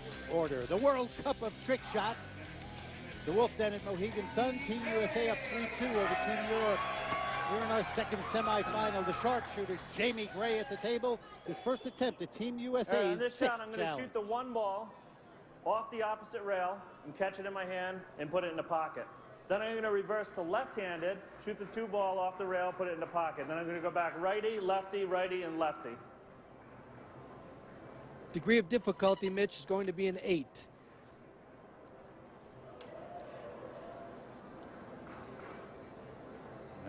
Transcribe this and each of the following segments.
next order. The World Cup of Trick Shots. The Wolf Den at Mohegan Sun. Team USA up 3-2 over Team Europe. We're in our second semifinal. The sharpshooter, Jamie Gray, at the table. His first attempt at Team USA's this sixth shot, I'm going to shoot the one ball off the opposite rail and catch it in my hand and put it in the pocket. Then I'm going to reverse to left-handed, shoot the two ball off the rail, put it in the pocket. Then I'm going to go back righty, and lefty. Degree of difficulty, Mitch, is going to be an 8.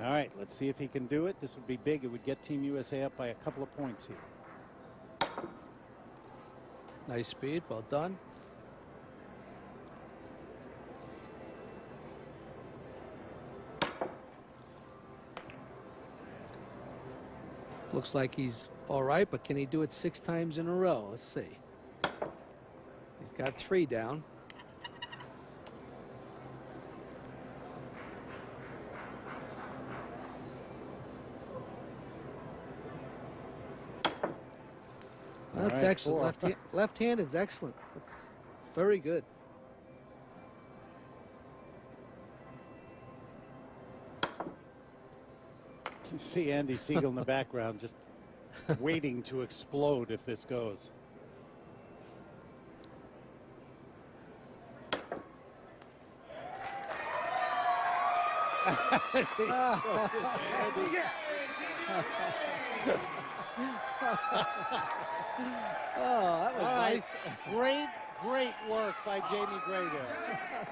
All right, let's see if he can do it. This would be big. It would get Team USA up by a couple of points here. Nice speed. Well done. Looks like he's all right, but can he do it 6 times in a row? Let's see. He's got 3 down. Well, that's excellent. Left hand is excellent. That's very good. You see Andy Siegel in the background just waiting to explode if this goes. Oh, that was nice. Great work by Jamie Gray there.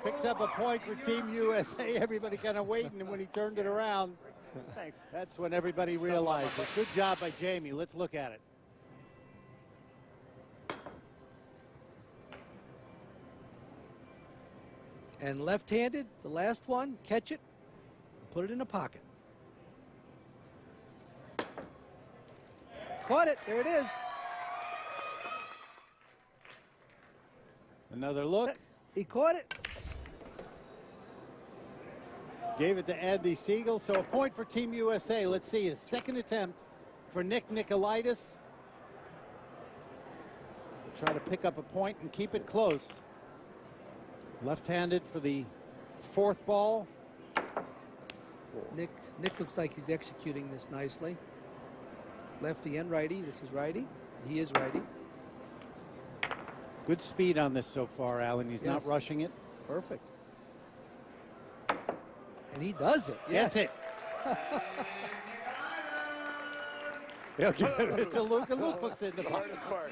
Picks up a point for Team USA. Everybody kind of waiting, and when he turned it around, Thanks. that's when everybody realized it. Good job by Jamie. Let's look at it. And left-handed, the last one, catch it, put it in a pocket. Caught it. There it is. Another look. He caught it. Gave it to Andy Siegel. So a point for Team USA. Let's see his second attempt for Nick Nicolaitis. We'll try to pick up a point and keep it close. Left-handed for the 4th ball. Nick looks like he's executing this nicely. Lefty and righty. This is righty. He is righty. Good speed on this so far, Alan. He's not rushing it. Perfect. And he does it. Yes. That's it. He'll give it to Luke, and Luke puts it in the Hardest part.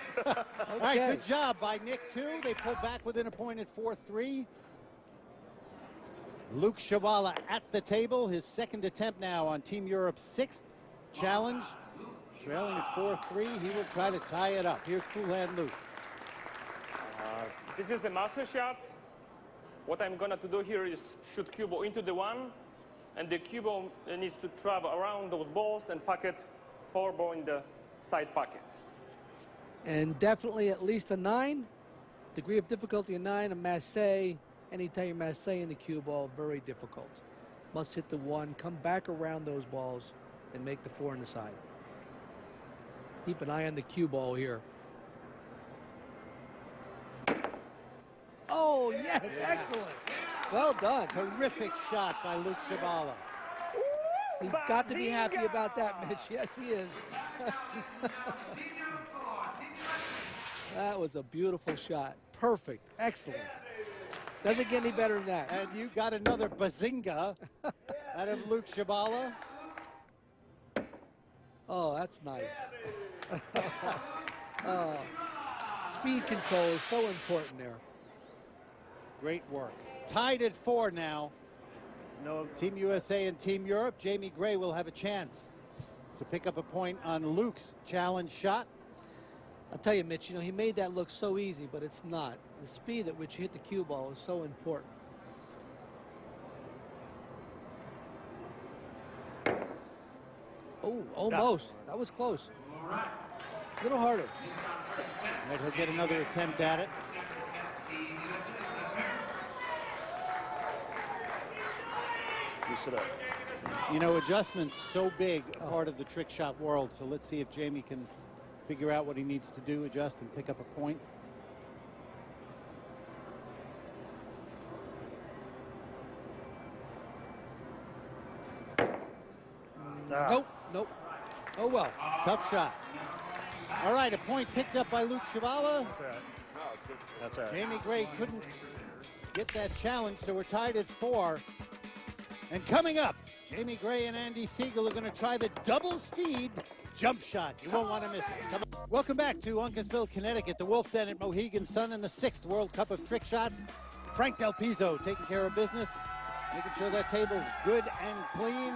All right, good job by Nick, too. They pull back within a point at 4-3. Luke Shabala at the table. His second attempt now on Team Europe's 6th challenge. Trailing at 4-3. He will try to tie it up. Here's Cool Hand Luke. This is the master shot. What I'm going to do here is shoot cue ball into the 1, and the cue ball needs to travel around those balls and pocket 4 ball in the side pocket. And definitely at least a 9. Degree of difficulty a 9. A masse. Anytime you masse in the cue ball, very difficult. Must hit the 1, come back around those balls, and make the 4 on the side. Keep an eye on the cue ball here. Oh, yes, excellent. Well done. Terrific shot by Luke Shabala. He's got to be happy about that, Mitch. Yes, he is. That was a beautiful shot. Perfect. Excellent. Doesn't get any better than that. And you got another bazinga out of Luke Shabala. Oh, that's nice. Oh, speed control is so important there. Great work. Tied at 4 now. No. Team USA and Team Europe. Jamie Gray will have a chance to pick up a point on Luke's challenge shot. I'll tell you, Mitch, you know, he made that look so easy, but it's not. The speed at which you hit the cue ball is so important. Oh, almost. That was close. A little harder. Right, he'll get another attempt at it. You know, adjustment's so big a part of the trick shot world, so let's see if Jamie can figure out what he needs to do, adjust, and pick up a point. Nope, nope. Oh, well. Tough shot. All right, a point picked up by Luke Shavala. That's all right. That's all right. Jamie Gray couldn't get that challenge, so we're tied at 4. And coming up, Jamie Gray and Andy Siegel are going to try the double speed jump shot. You won't want to miss it. Welcome back to Uncasville, Connecticut, the Wolf Den at Mohegan Sun in the 6th World Cup of Trick Shots. Frank Del Pizzo taking care of business, making sure that table's good and clean.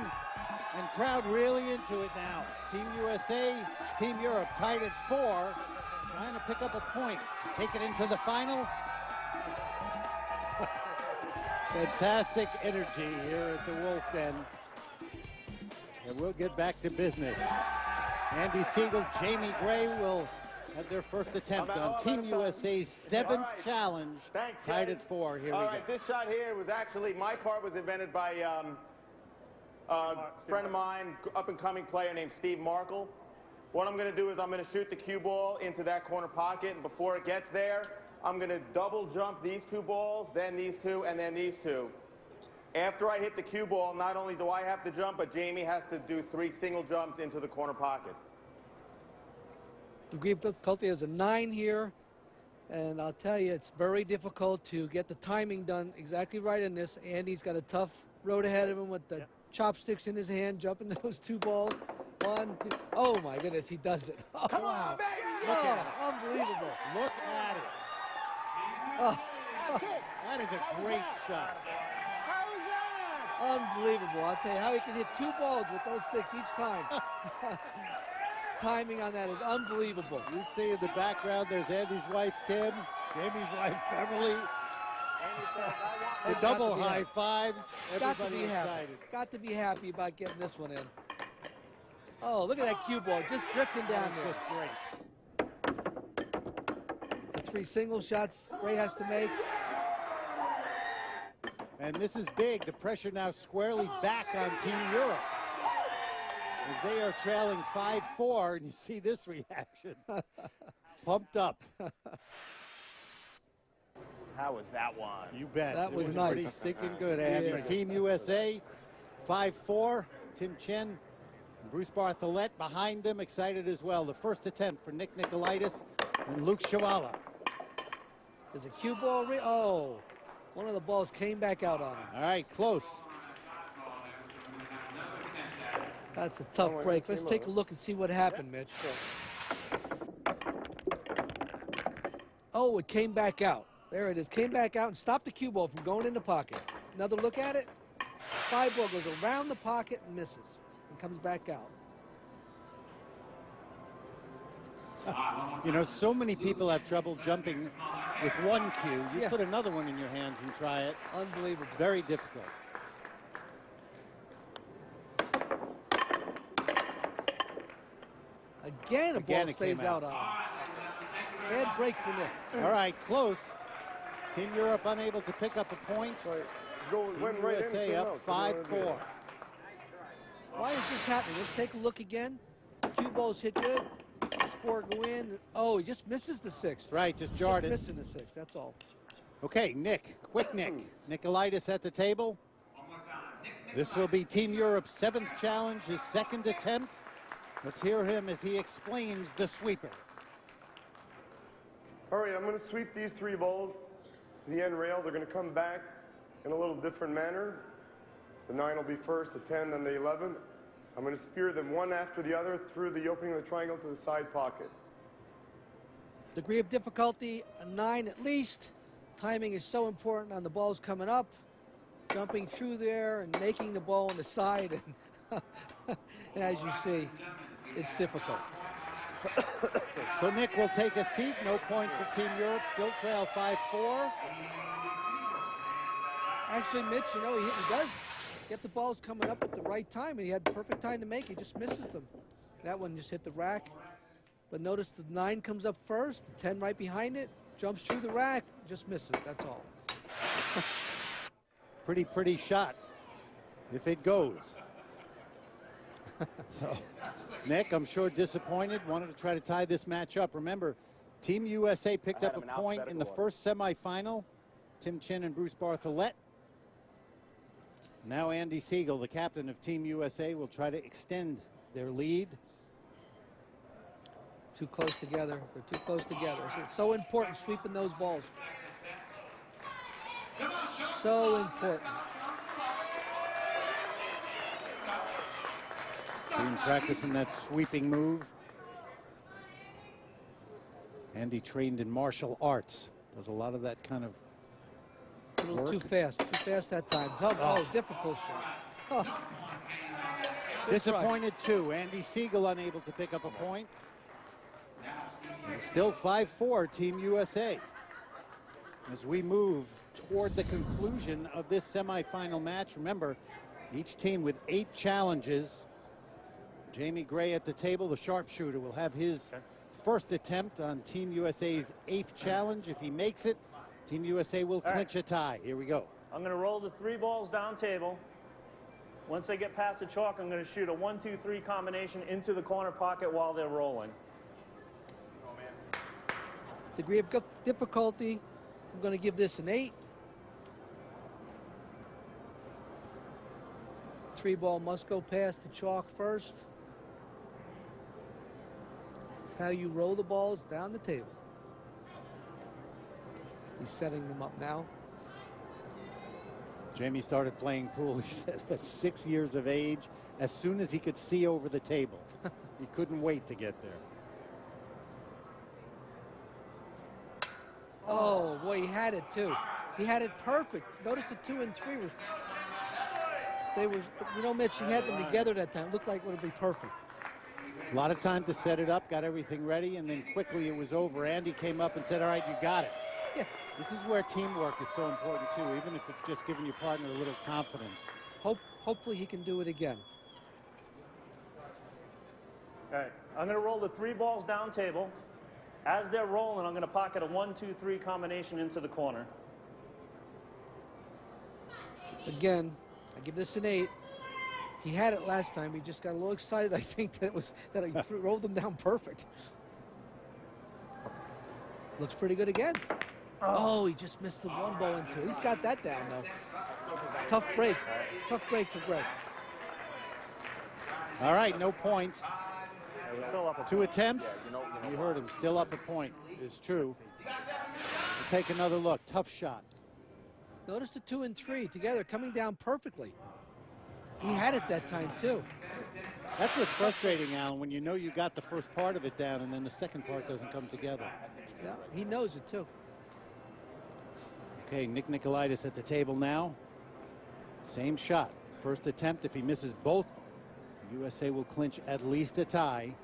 And crowd really into it now. Team USA, Team Europe tied at 4, trying to pick up a point, take it into the final. Fantastic energy here at the Wolf Den. And we'll get back to business. Andy Siegel, Jamie Gray will have their first attempt on Team USA's 7th challenge. Thanks, tied guys. at 4. Here All we right, go. this shot here was actually, my part was invented by a friend of mine, up-and-coming player named Steve Markle. What I'm going to do is I'm going to shoot the cue ball into that corner pocket, and before it gets there, I'm going to double jump these 2 balls, then these 2, and then these 2. After I hit the cue ball, not only do I have to jump, but Jamie has to do 3 single jumps into the corner pocket. Degree of difficulty is a 9 here. And I'll tell you, it's very difficult to get the timing done exactly right in this. Andy's got a tough road ahead of him with the chopsticks in his hand, jumping those 2 balls. 1, 2. Oh, my goodness, he does it. Oh, Come wow. on, baby! Look at Oh, unbelievable. Look at it. Oh, That is a great shot. How was that? unbelievable. I'll tell you how he can hit 2 balls with those sticks each time. Timing on that is unbelievable. You see in the background, there's Andy's wife, Kim, Jamie's wife, Beverly. The Got double to be high happy. fives. Got to Everybody be happy. excited. Got to be happy about getting this one in. Oh, look at that cue ball just drifting down That there. was just great. So 3 single shots Gray has to make. And this is big. The pressure now squarely back on Team Europe, as they are trailing 5-4, and you see this reaction. Pumped up. How was that one? You bet. That It was pretty nice. stinking good, Andy. Yeah. Team USA, 5-4. Tim Chen and Bruce Barthollet behind them, excited as well. The first attempt for Nick Nicolaitis and Luke Shavala. There's a cue ball. Oh, one of the balls came back out on him. All right, close. That's a tough break. Let's take a look and see what happened, Mitch. Oh, it came back out. There it is. Came back out and stopped the cue ball from going in the pocket. Another look at it. 5 ball goes around the pocket and misses and comes back out. You know, so many people have trouble jumping with one cue. You Yeah. put another one in your hands and try it. Unbelievable. Very difficult. Again, a Again, ball it stays came out out. on him. Bad break for Nick. All right, close. Team Europe unable to pick up a point. Team USA up 5-4. Why is this happening? Let's take a look again. Cue balls hit good. These 4 go in. Oh, he just misses the 6. Right, just jarred Just it. missing the 6, that's all. Okay, Nick, quick Nick. Nicolaitis at the table. This will be Team Europe's 7th challenge, his 2nd attempt. Let's hear him as he explains the sweeper. All right, I'm going to sweep these 3 balls to the end rail. They're going to come back in a little different manner. The 9 will be first, the 10, then the 11. I'm going to spear them one after the other through the opening of the triangle to the side pocket. Degree of difficulty, a 9 at least. Timing is so important on the balls coming up. Jumping through there and making the ball on the side. And as you see, it's difficult. So Nick will take a seat. No point for Team Europe. Still trail 5-4. Actually, Mitch, you know, he does get the balls coming up at the right time, and he had the perfect time to make. He just misses them. That one just hit the rack. But notice the 9 comes up first, the 10 right behind it, jumps through the rack, just misses. That's all. Pretty shot, if it goes. So, Nick, I'm sure disappointed, wanted to try to tie this match up. Remember, Team USA picked up a point in the first semifinal. Tim Chin and Bruce Bartholet. Now Andy Siegel, the captain of Team USA, will try to extend their lead. Too close together. They're too close together. So it's so important sweeping those balls. So important. See him practicing that sweeping move. Andy trained in martial arts. Does a lot of that kind of A little work. too fast that time. Oh, difficult shot. Oh. Good try. Disappointed too. Andy Siegel unable to pick up a point. And still 5-4 Team USA. As we move toward the conclusion of this semifinal match. Remember, each team with 8 challenges. Jamie Gray at the table, the sharpshooter, will have his first attempt on Team USA's 8th challenge. If he makes it, Team USA will clinch a tie. Here we go. I'm going to roll the 3 balls down table. Once they get past the chalk, I'm going to shoot a 1-2-3 combination into the corner pocket while they're rolling. Degree of difficulty, I'm going to give this an 8. 3 ball must go past the chalk first. It's how you roll the balls down the table. He's setting them up now. Jamie started playing pool, he said, at 6 years of age, as soon as he could see over the table. He couldn't wait to get there. Oh, boy, he had it, too. He had it perfect. Notice the 2 and 3 was... They was, you know, Mitch, he had them together that time. It looked like it would be perfect. A lot of time to set it up, got everything ready, and then quickly it was over. Andy came up and said, all right, you got it. Yeah. This is where teamwork is so important, too, even if it's just giving your partner a little confidence. Hopefully he can do it again. All right, I'm going to roll the 3 balls down table. As they're rolling, I'm going to pocket a 1-2-3 combination into the corner. Again, I give this an 8. He had it last time. He just got a little excited. I think that he rolled them down perfect. Looks pretty good again. Oh, he just missed the 1 ball into it. He's got that down though. Tough break. Tough break for Greg. All right, no points. We're still up a 2 attempts. You heard him, still up a point. It's true. We'll take another look. Tough shot. Notice the 2 and 3 together coming down perfectly. He had it that time too. That's what's frustrating, Alan, when you know you got the first part of it down and then the second part doesn't come together. Yeah, he knows it too. Okay, Nick Nicolaitis at the table now. Same shot. First attempt. If he misses both, USA will clinch at least a tie.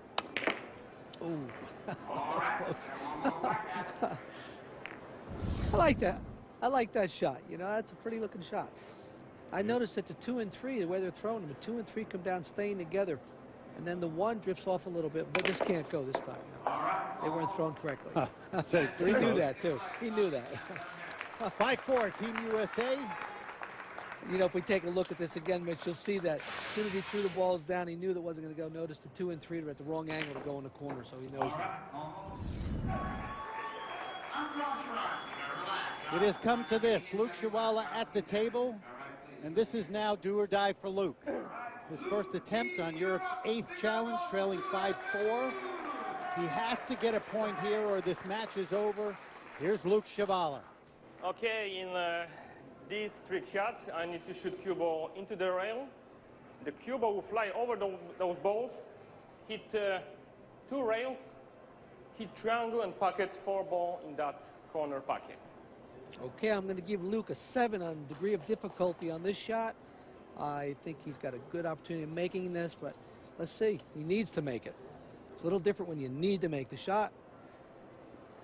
Ooh, that was close. I like that. I like that shot. You know, that's a pretty looking shot. I noticed that the 2 and 3, the way they're throwing them, the 2 and 3 come down staying together. And then the 1 drifts off a little bit, but this can't go this time. No. They weren't thrown correctly. He knew that too. He knew that. 5-4, Team USA. You know, if we take a look at this again, Mitch, you'll see that as soon as he threw the balls down, he knew that wasn't going to go. Notice the 2 and 3 are at the wrong angle to go in the corner, so he knows that. It has come to this. Luke Shiwala at the table, and this is now do or die for Luke. His first attempt on Europe's 8th challenge, trailing 5-4. He has to get a point here or this match is over. Here's Luke Shiwala. Okay, in these trick shots, I need to shoot cue ball into the rail. The cue ball will fly over those balls, hit 2 rails, hit triangle, and pocket 4 ball in that corner pocket. Okay, I'm going to give Luke a 7 on degree of difficulty on this shot. I think he's got a good opportunity of making this, but let's see. He needs to make it. It's a little different when you need to make the shot.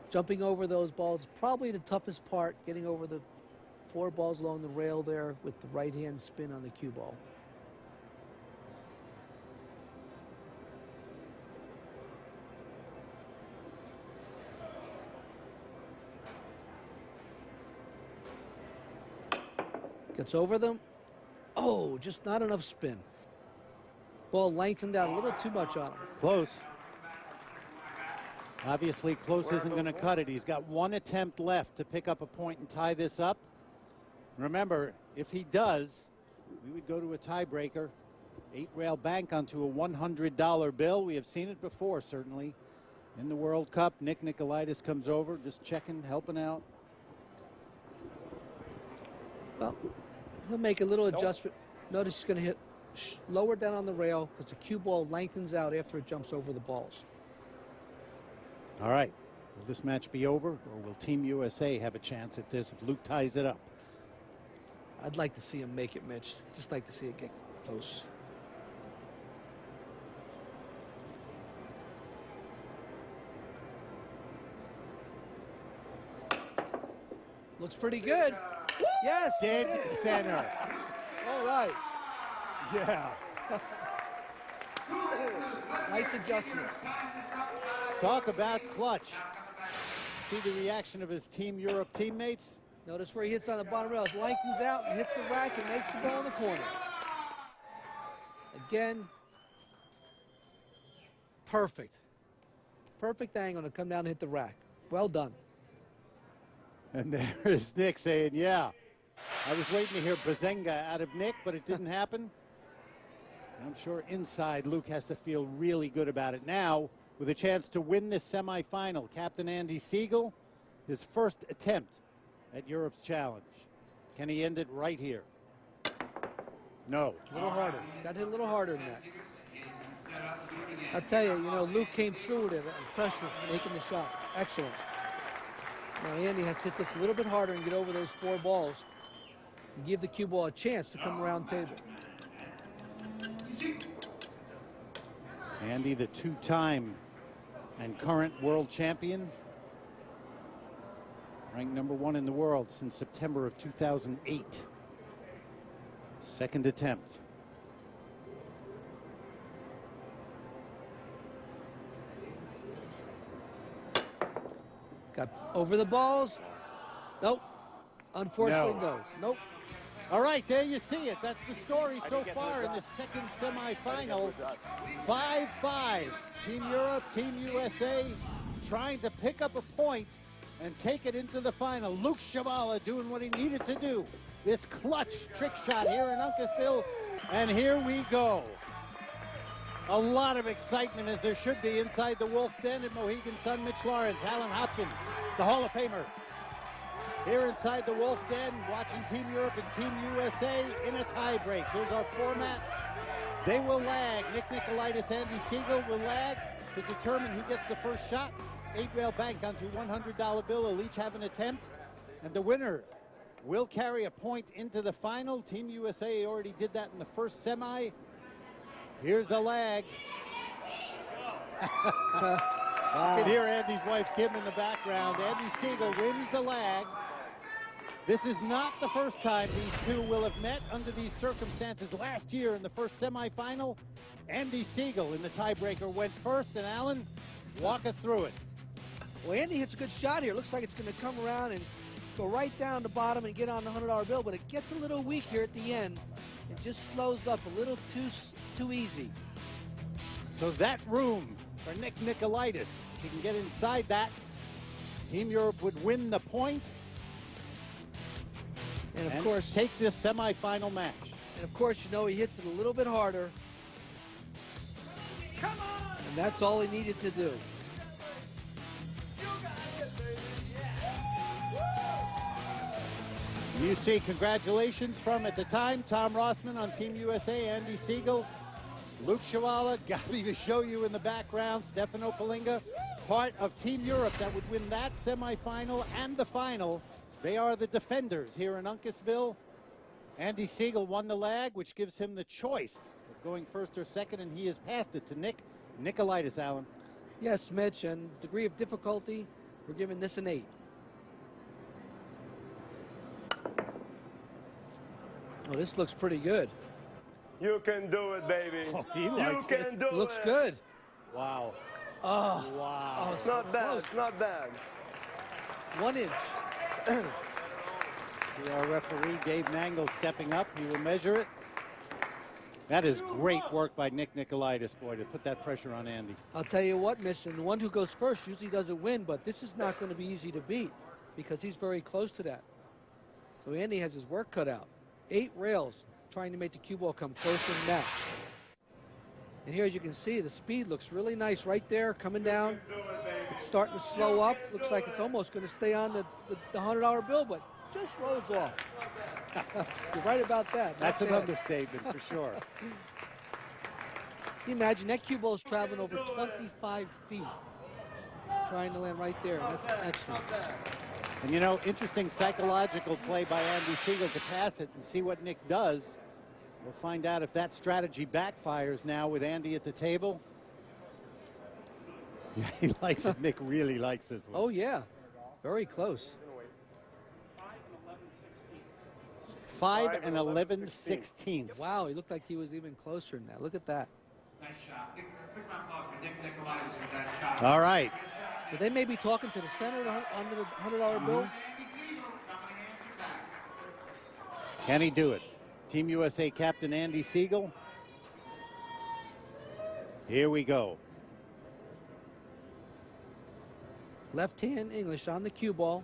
Jumping over those balls is probably the toughest part, getting over the 4 balls along the rail there with the right-hand spin on the cue ball. Gets over them. Oh, just not enough spin. Ball lengthened out a little too much on him. Close. Obviously, Close isn't going to cut it. He's got one attempt left to pick up a point and tie this up. Remember, if he does, we would go to a tiebreaker. 8-rail bank onto a $100 bill. We have seen it before, certainly. In the World Cup, Nick Nicolaitis comes over, just checking, helping out. Well, he'll make a little adjustment. Notice he's going to hit lower down on the rail because the cue ball lengthens out after it jumps over the balls. All right. Will this match be over, or will Team USA have a chance at this if Luke ties it up? I'd like to see him make it, Mitch. Just like to see it get close. Looks pretty good. Yes. Dead center. All right. Yeah. Nice adjustment. Talk about clutch. See the reaction of his Team Europe teammates? Notice where he hits on the bottom rail. It lengthens out and hits the rack and makes the ball in the corner. Again, perfect. Perfect angle to come down and hit the rack. Well done. And there is Nick saying, yeah. I was waiting to hear Bazenga out of Nick, but it didn't happen. I'm sure inside Luke has to feel really good about it. Now, with a chance to win this semifinal, Captain Andy Siegel, his first attempt at Europe's challenge. Can he end it right here? No. A little harder. Got to hit a little harder than that. I'll tell you, Luke came through with it and pressure, making the shot. Excellent. Now Andy has to hit this a little bit harder and get over those 4 balls and give the cue ball a chance to come around table. Andy, the 2-time and current world champion, ranked #1 in the world since September of 2008. Second attempt. Got over the balls. Nope. Unfortunately, no. Nope. All right, there you see it. That's the story so far in the second semifinal. 5-5. Team Europe, Team USA trying to pick up a point and take it into the final. Luke Shavala doing what he needed to do. This clutch trick shot here in Uncasville. And here we go. A lot of excitement, as there should be, inside the Wolf Den at Mohegan Sun. Mitch Lawrence, Alan Hopkins, the Hall of Famer. Here inside the Wolf Den, watching Team Europe and Team USA in a tiebreak. Here's our format. They will lag. Nick Nicolaitis, Andy Siegel will lag to determine who gets the first shot. 8-rail bank onto $100 bill. They'll each have an attempt. And the winner will carry a point into the final. Team USA already did that in the first semi. Here's the lag. You can hear Andy's wife Kim in the background. Andy Siegel wins the lag. This is not the first time these two will have met under these circumstances. Last year in the first semifinal, Andy Siegel in the tiebreaker went first. And Alan, walk us through it. Well, Andy hits a good shot here. Looks like it's going to come around and go right down the bottom and get on the $100 bill, but it gets a little weak here at the end. It just slows up a little too easy. So that room for Nick Nicolaitis, if he can get inside that, Team Europe would win the point. And of course, take this semifinal match. And of course, he hits it a little bit harder. Come on! And that's all he needed to do. You see congratulations from, at the time, Tom Rossman on Team USA, Andy Siegel, Luke Shavala, Gabi to show you in the background, Stefano Palinga, part of Team Europe that would win that semifinal and the final. They are the defenders here in Uncasville. Andy Siegel won the lag, which gives him the choice of going first or second, and he has passed it to Nick Nicolaitis, Alan. Yes, Mitch, and degree of difficulty, we're giving this an 8. Oh, this looks pretty good. You can do it, baby. Oh, he likes you can do it. Looks good. Wow. Oh, wow. Oh, It's not bad. It's not bad. 1 inch. Our referee, Dave Mangle, stepping up. He will measure it. That is great work by Nick Nicolaitis, boy, to put that pressure on Andy. I'll tell you what, Mitch, and the one who goes first usually doesn't win, but this is not going to be easy to beat because he's very close to that. So Andy has his work cut out. 8 rails trying to make the cue ball come closer than that. And here, as you can see, the speed looks really nice right there, coming down. It's starting to slow up. Looks like it's almost going to stay on the $100 bill, but just rolls off. You're right about that. That's an understatement for sure. Can you imagine that cue ball is traveling over 25 feet, trying to land right there. That's excellent. And you know, interesting psychological play by Andy Siegel to pass it and see what Nick does. We'll find out if that strategy backfires now with Andy at the table. Yeah, he likes it. Nick really likes this one. Oh, yeah. Very close. 5 and 11/16. Wow, he looked like he was even closer than that. Look at that. Nice shot. Big round of applause for Nick Nicolaitis with that shot. All right. But they may be talking to the center under the $100 bill. Can he do it? Team USA captain Andy Siegel. Here we go. Left hand English on the cue ball.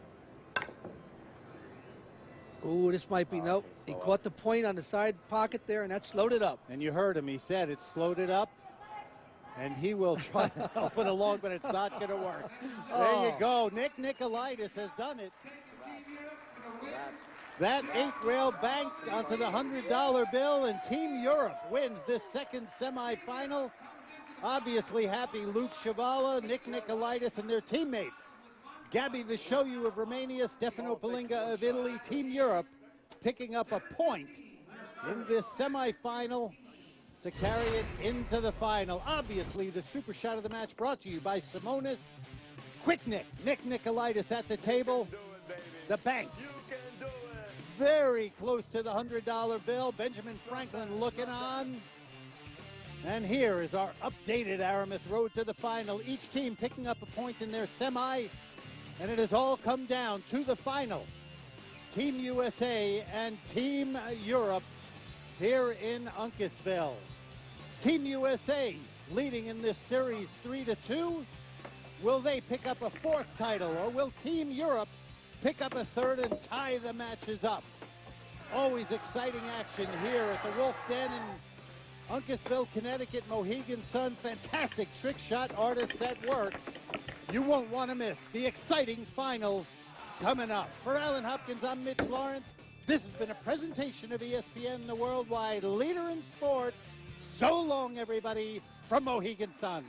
Ooh, this might be, nope. He caught the point on the side pocket there, and that slowed it up. And you heard him. He said it slowed it up. And he will try to help it along, but it's not going to work. There you go. Nick Nicolaitis has done it. That 8-rail banked onto the $100 bill, and Team Europe wins this second semifinal. Obviously happy Luke Shavala, Nick Nicolaitis, and their teammates. Gabby Vishoyu of Romania, Stefano Palinga of Italy. Team Europe picking up a point in this semifinal to carry it into the final. Obviously, the super shot of the match brought to you by Simonis. Quick Nick Nicolaitis at the table. The bank. Very close to the $100 bill. Benjamin Franklin looking on. And here is our updated Aramis road to the final. Each team picking up a point in their semi. And it has all come down to the final. Team USA and Team Europe here in Uncasville. Team USA leading in this series 3-2. Will they pick up a 4th title, or will Team Europe pick up a 3rd and tie the matches up? Always exciting action here at the Wolf Den in Uncasville, Connecticut. Mohegan Sun, fantastic trick shot artists at work. You won't want to miss the exciting final coming up. For Alan Hopkins, I'm Mitch Lawrence. This has been a presentation of ESPN, the worldwide leader in sports. So long, everybody, from Mohegan Sun.